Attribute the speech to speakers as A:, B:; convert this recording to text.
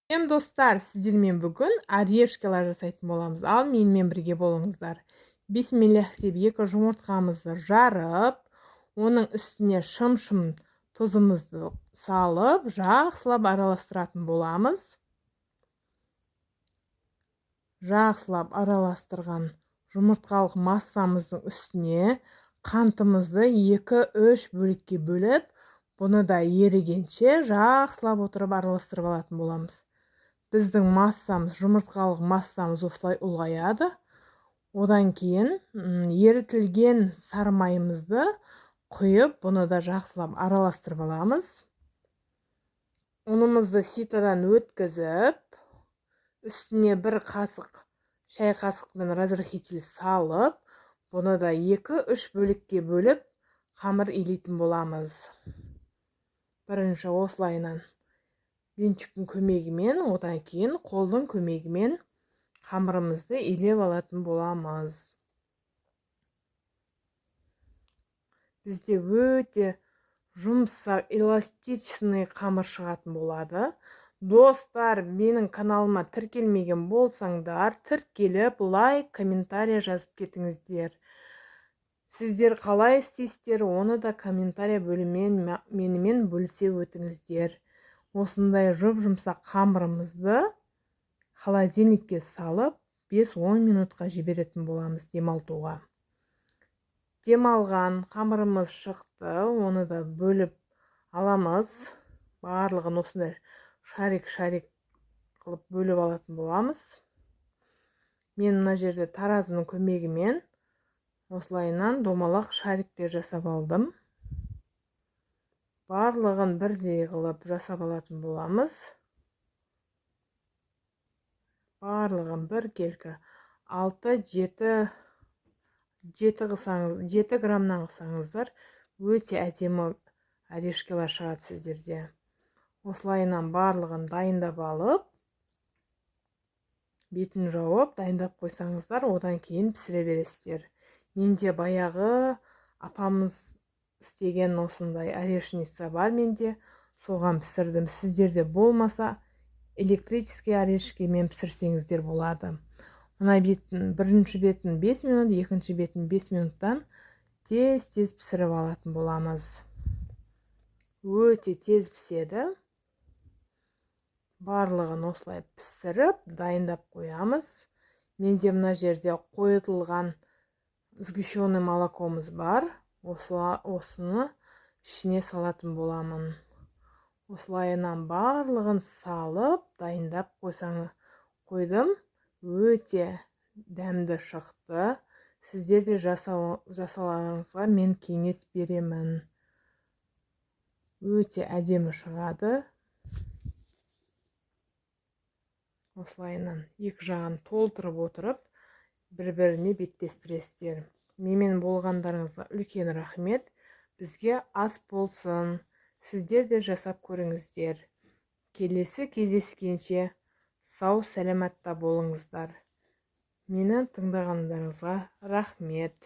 A: Достар, сіздермен бүгін орешкалар жасайтын боламыз. Ал менімен бірге болыңыздар. Бисмиллах деп 2 жұмыртқамызды жарып, оның үстіне шым-шым тұзымызды салып, жақсылап араластыратын боламыз. Жақсылап араластырған жұмыртқалық массамыздың үстіне қантымызды 2-3 бөлікке бөліп, бұны да ерігенше жақсылап отырып араластырып алатын боламыз. Біздің массамыз, жұмыртқалық массамыз осылай ұлғаяды. Одан кейін ерітілген сары майымызды құйып, бұны да жақсылап араластырып аламыз. Ұнымызды ситадан өткізіп, үстіне 1 қасық шай қасықпен разрыхитель салып, бұны да 2-3 бөлікке бөліп, қамыр илейтін боламыз. Бірінші осылайынан бенчиктің көмегімен, одан кейін қолдың көмегімен қамырымызды илеп алатын боламыз. Бізде өте жұмсақ, эластичный қамыр шығатын болады. Достар, менің каналыма тіркелмеген болсаңдар, тіркеліп, лайк, комментария жазып кетіңіздер. Сіздер қалай істейсіздер, оны да комментария бөліммен менімен бөлісе өтіңіздер. Осындай жұмсақ қамырымызды холодильникке салып 5-10 минутқа жіберетін боламыз демалтуға. Демалған қамырымыз шықты, оны да бөліп аламыз. Барлығын осындай шарик-шарик қылып бөліп алатын боламыз. Мен мына жерде таразының көмегімен осылайынан домалақ шариктер жасап алдым. Барлығын бірдей қылып жасап алатын боламыз. Барлығын бір келкі 6-7 граммнан қысаңыздар, өте әдемі орешкалар шығады сіздерде. Осылайынан барлығын дайындап алып, бетін жауып, дайындап қойсаңыздар, одан кейін пісіре бересіздер. Менде баяғы апамыз істеген осындай орешница бар менде, соған пісірдім. Сіздерде болмаса, электрический орешкемен пісірсеңіздер болады. Мына бетін, бірінші бетін 5 минут, екінші бетін 5 минуттан тез-тез пісіріп алатын боламыз. Өте тез піседі. Барлығын осылай пісіріп, дайындап қоямыз. Менде мына жерде қойытылған сгущенный молокомыз бар. Осыны ішіне салатын боламын. Осылайынан барлығын салып, дайындап қойдым. Өте дәмді шықты. Сіздерде жасаларыңызға мен кеңес беремін. Өте әдемі шығады. Осылайынан екі жағын толтырып отырып, бір-біріне беттестіресіздер. Менімен болғандарыңызға үлкен рахмет. Бізге ас болсын. Сіздер де жасап көріңіздер. Келесі кездескенше сау сәлематта болыңыздар. Мені тыңдағандарыңызға рахмет.